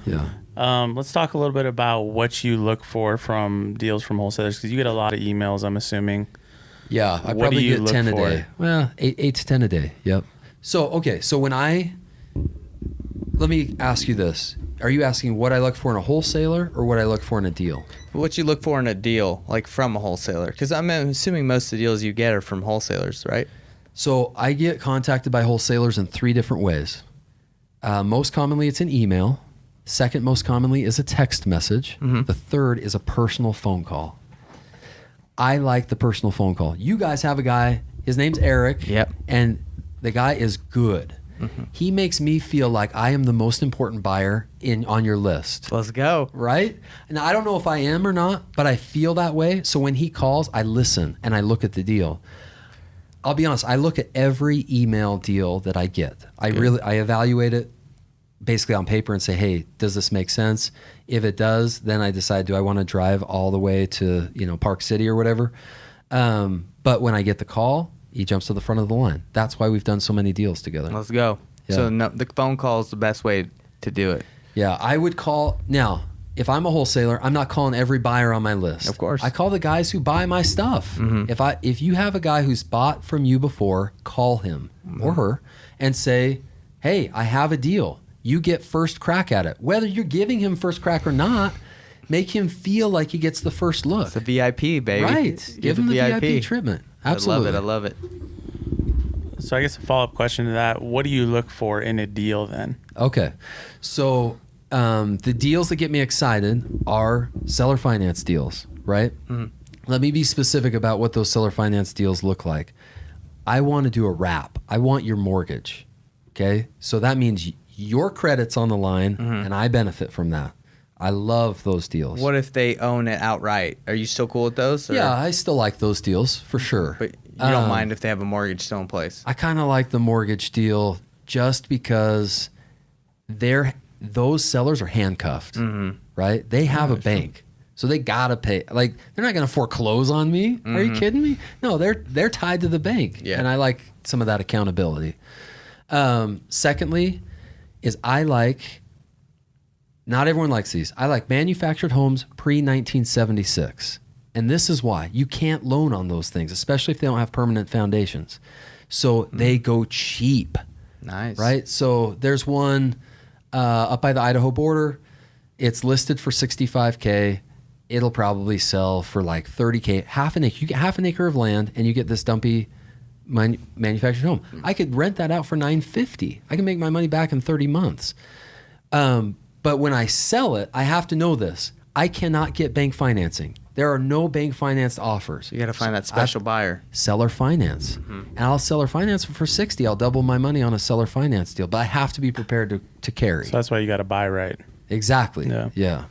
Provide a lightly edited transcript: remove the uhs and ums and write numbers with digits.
Yeah. Let's talk a little bit about what you look for from deals from wholesalers, because you get a lot of emails, I'm assuming. Yeah, I What do probably you get look 10 a for? day. Well, eight to 10 a day. Yep. So, okay. So let me ask you this. Are you asking what I look for in a wholesaler or what I look for in a deal? What you look for in a deal, like from a wholesaler? Because I'm assuming most of the deals you get are from wholesalers, right? So I get contacted by wholesalers in 3 different ways. Most commonly, it's an email. Second most commonly is a text message. Mm-hmm. The third is a personal phone call. I like the personal phone call. You guys have a guy, his name's Eric. Yep. And the guy is good. Mm-hmm. He makes me feel like I am the most important buyer on your list. Let's go. Right? And I don't know if I am or not, but I feel that way. So when he calls, I listen and I look at the deal. I'll be honest, I look at every email deal that I get. I evaluate it basically on paper and say, hey, does this make sense? If it does, then I decide, do I want to drive all the way to, Park City or whatever? But when I get the call, he jumps to the front of the line. That's why we've done so many deals together. Let's go. Yeah. So the phone call is the best way to do it. Yeah, I would call. Now, if I'm a wholesaler, I'm not calling every buyer on my list. Of course. I call the guys who buy my stuff. Mm-hmm. If you have a guy who's bought from you before, call him or her and say, hey, I have a deal. You get first crack at it. Whether you're giving him first crack or not, make him feel like he gets the first look. It's a VIP, baby. Right. Give him the VIP treatment. Absolutely. I love it. So I guess a follow-up question to that, what do you look for in a deal then? Okay. So the deals that get me excited are seller finance deals, right? Mm-hmm. Let me be specific about what those seller finance deals look like. I want to do a wrap. I want your mortgage. Okay. So that means your credit's on the line and I benefit from that. I love those deals. What if they own it outright? Are you still cool with those? Or? Yeah, I still like those deals for sure. But you don't mind if they have a mortgage still in place? I kind of like the mortgage deal just because those sellers are handcuffed, right? They have a bank, so they gotta pay. Like, they're not gonna foreclose on me. Are you kidding me? No, they're tied to the bank, and I like some of that accountability. Secondly, is not everyone likes these. I like manufactured homes pre-1976. And this is why. You can't loan on those things, especially if they don't have permanent foundations. So they go cheap. Nice. Right? So there's one up by the Idaho border. It's listed for $65K. It'll probably sell for like $30K. Half an acre. You get half an acre of land and you get this dumpy manufactured home. I could rent that out for $950. I can make my money back in 30 months. But when I sell it, I have to know this. I cannot get bank financing. There are no bank financed offers. You got to find that special buyer. Seller finance. And I'll seller finance for $60. I'll double my money on a seller finance deal, but I have to be prepared to carry. So that's why you got to buy right. Exactly. Yeah.